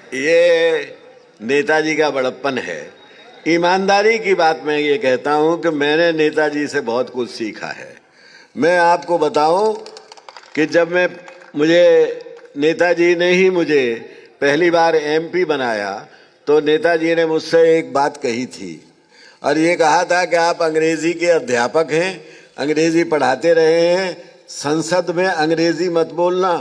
ये नेताजी का बड़प्पन है। ईमानदारी की बात मैं ये कहता हूँ कि मैंने नेताजी से बहुत कुछ सीखा है। मैं आपको बताऊं कि जब मुझे नेताजी ने ही मुझे पहली बार एमपी बनाया तो नेताजी ने मुझसे एक बात कही थी और ये कहा था कि आप अंग्रेजी के अध्यापक हैं, अंग्रेजी पढ़ाते रहे हैं, संसद में अंग्रेजी मत बोलना।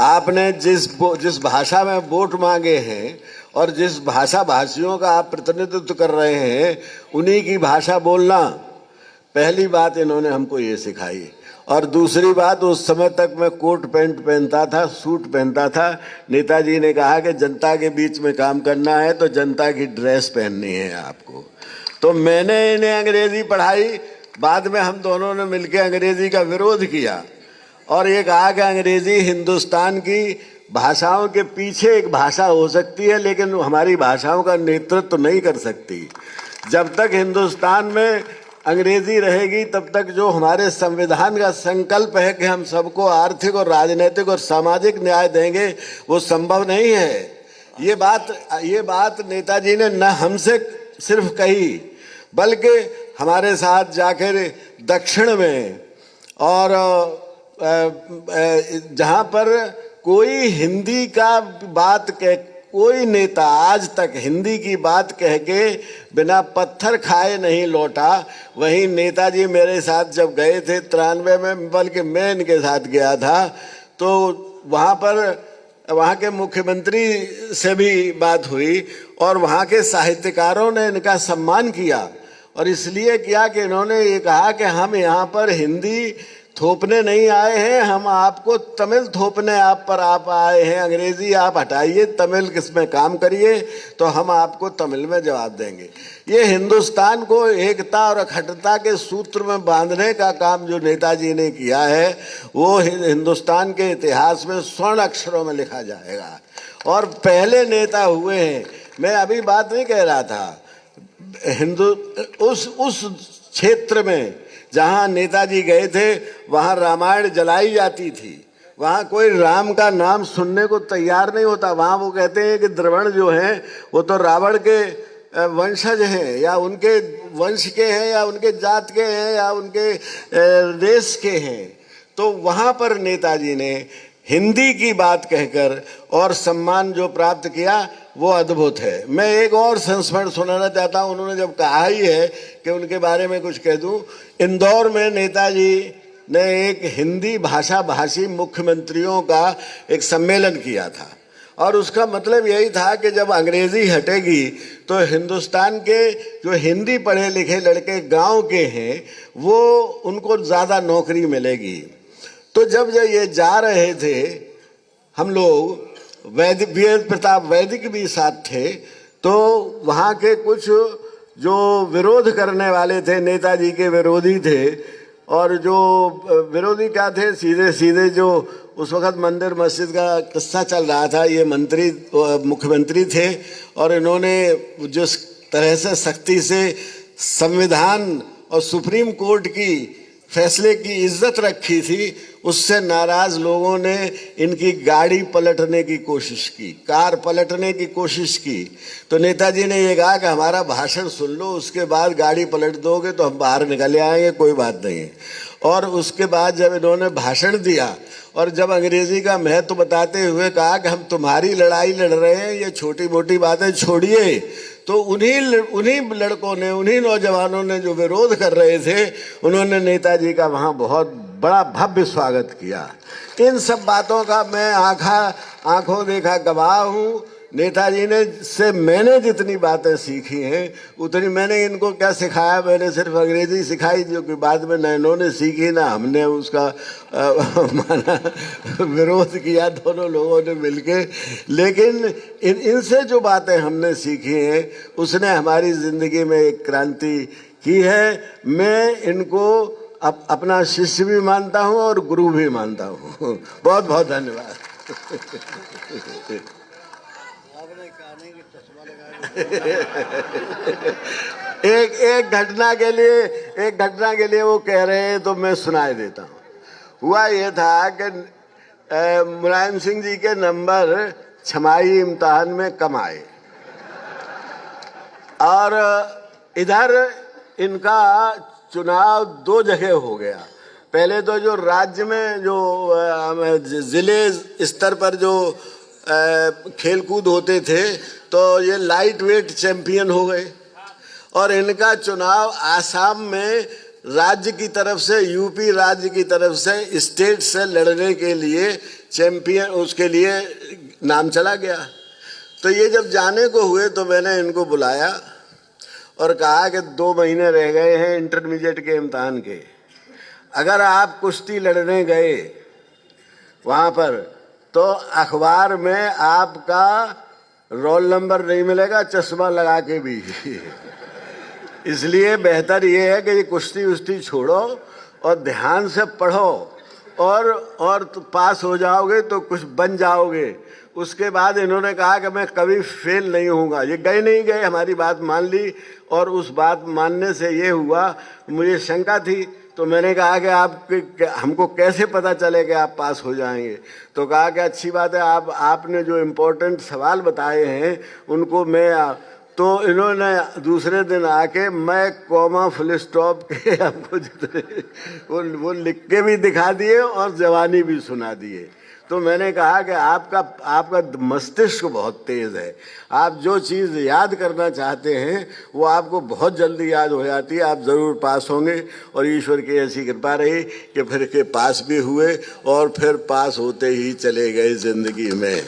आपने जिस भाषा में वोट मांगे हैं और जिस भाषा भाषियों का आप प्रतिनिधित्व कर रहे हैं उन्हीं की भाषा बोलना। पहली बात इन्होंने हमको ये सिखाई। और दूसरी बात, उस समय तक मैं कोट पैंट पहनता था, सूट पहनता था। नेताजी ने कहा कि जनता के बीच में काम करना है तो जनता की ड्रेस पहननी है आपको। तो मैंने इन्हें अंग्रेजी पढ़ाई। बाद में हम दोनों ने मिलकर अंग्रेजी का विरोध किया और ये कहा कि अंग्रेजी हिंदुस्तान की भाषाओं के पीछे एक भाषा हो सकती है लेकिन हमारी भाषाओं का नेतृत्व नहीं कर सकती। जब तक हिंदुस्तान में अंग्रेजी रहेगी तब तक जो हमारे संविधान का संकल्प है कि हम सबको आर्थिक और राजनीतिक और सामाजिक न्याय देंगे वो संभव नहीं है। ये बात नेताजी ने न हमसे सिर्फ कही बल्कि हमारे साथ जाकर दक्षिण में और जहाँ पर कोई हिंदी का बात कह, कोई नेता आज तक हिंदी की बात कह के बिना पत्थर खाए नहीं लौटा। वहीं नेताजी मेरे साथ जब गए थे 93 में, बल्कि मैं इनके साथ गया था, तो वहाँ के मुख्यमंत्री से भी बात हुई और वहाँ के साहित्यकारों ने इनका सम्मान किया। और इसलिए किया कि इन्होंने ये कहा कि हम यहाँ पर हिंदी थोपने नहीं आए हैं, हम आपको तमिल थोपने आप आए हैं। अंग्रेजी आप हटाइए, तमिल किसमें काम करिए तो हम आपको तमिल में जवाब देंगे। ये हिंदुस्तान को एकता और अखंडता के सूत्र में बांधने का काम जो नेताजी ने किया है वो हिंदुस्तान के इतिहास में स्वर्ण अक्षरों में लिखा जाएगा। और पहले नेता हुए हैं। मैं अभी बात नहीं कह रहा था, उस क्षेत्र में जहाँ नेताजी गए थे वहाँ रामायण जलाई जाती थी। वहाँ कोई राम का नाम सुनने को तैयार नहीं होता। वहाँ वो कहते हैं कि द्रविड़ जो हैं वो तो रावण के वंशज हैं या उनके वंश के हैं या उनके जात के हैं या उनके देश के हैं। तो वहाँ पर नेताजी ने हिंदी की बात कहकर और सम्मान जो प्राप्त किया वो अद्भुत है। मैं एक और संस्मरण सुनाना चाहता हूँ। उन्होंने जब कहा ही है कि उनके बारे में कुछ कह दूँ, इंदौर में नेताजी ने एक हिंदी भाषा भाषी मुख्यमंत्रियों का एक सम्मेलन किया था और उसका मतलब यही था कि जब अंग्रेजी हटेगी तो हिंदुस्तान के जो हिंदी पढ़े लिखे लड़के गांव के हैं वो उनको ज़्यादा नौकरी मिलेगी। तो जब ये जा रहे थे हम लोग, वीर प्रताप वैदिक भी साथ थे, तो वहाँ के कुछ जो विरोध करने वाले थे, नेताजी के विरोधी थे, और जो विरोधी क्या थे, सीधे सीधे जो उस वक़्त मंदिर मस्जिद का किस्सा चल रहा था, ये मुख्यमंत्री थे और इन्होंने जिस तरह से सख्ती से संविधान और सुप्रीम कोर्ट की फैसले की इज्जत रखी थी, उससे नाराज लोगों ने इनकी गाड़ी पलटने की कोशिश की, कार पलटने की कोशिश की। तो नेताजी ने ये कहा कि हमारा भाषण सुन लो, उसके बाद गाड़ी पलट दोगे तो हम बाहर निकल आएंगे, कोई बात नहीं है। और उसके बाद जब इन्होंने भाषण दिया और जब अंग्रेजी का महत्व बताते हुए कहा कि हम तुम्हारी लड़ाई लड़ रहे हैं, ये छोटी मोटी बातें छोड़िए, तो उन्हीं लड़कों ने, उन्हीं नौजवानों ने जो विरोध कर रहे थे, उन्होंने नेताजी का वहाँ बहुत बड़ा भव्य स्वागत किया। इन सब बातों का मैं आंखों देखा गवाह हूँ। नेताजी ने से मैंने जितनी बातें सीखी हैं उतनी मैंने इनको क्या सिखाया, मैंने सिर्फ अंग्रेजी सिखाई जो कि बाद में न इन्होंने सीखी ना हमने उसका माना विरोध किया दोनों लोगों ने मिलके। लेकिन इनसे जो बातें हमने सीखी हैं उसने हमारी ज़िंदगी में एक क्रांति की है। मैं इनको अपना शिष्य भी मानता हूँ और गुरु भी मानता हूँ। बहुत बहुत धन्यवाद। एक घटना के लिए वो कह रहे हैं तो मैं सुनाई देता हूँ। हुआ ये था कि मुलायम सिंह जी के नंबर छमाही इम्तिहान में कम आए। और इधर इनका चुनाव 2 जगह हो गया। पहले तो जो राज्य में जो जिले स्तर पर जो खेलकूद होते थे तो ये लाइट वेट चैंपियन हो गए, और इनका चुनाव आसाम में राज्य की तरफ से, यूपी राज्य की तरफ से स्टेट से लड़ने के लिए चैंपियन, उसके लिए नाम चला गया। तो ये जब जाने को हुए तो मैंने इनको बुलाया और कहा कि 2 महीने रह गए हैं इंटरमीडिएट के इम्तिहान के, अगर आप कुश्ती लड़ने गए वहाँ पर तो अखबार में आपका रोल नंबर नहीं मिलेगा, चश्मा लगा के भी। इसलिए बेहतर ये है कि ये कुश्ती उश्ती छोड़ो और ध्यान से पढ़ो, और तो पास हो जाओगे तो कुछ बन जाओगे। उसके बाद इन्होंने कहा कि मैं कभी फेल नहीं होऊंगा। ये गए नहीं गए, हमारी बात मान ली, और उस बात मानने से ये हुआ, मुझे शंका थी तो मैंने कहा कि हमको कैसे पता चले कि आप पास हो जाएंगे। तो कहा कि अच्छी बात है, आपने जो इम्पोर्टेंट सवाल बताए हैं उनको मैं, तो इन्होंने दूसरे दिन आके मैं कॉमा फुल स्टॉप के आपको जितने वो लिख के भी दिखा दिए और जवानी भी सुना दिए। तो मैंने कहा कि आपका मस्तिष्क बहुत तेज़ है, आप जो चीज़ याद करना चाहते हैं वो आपको बहुत जल्दी याद हो जाती है, आप ज़रूर पास होंगे। और ईश्वर की ऐसी कृपा रही कि फिर के पास भी हुए, और फिर पास होते ही चले गए ज़िंदगी में।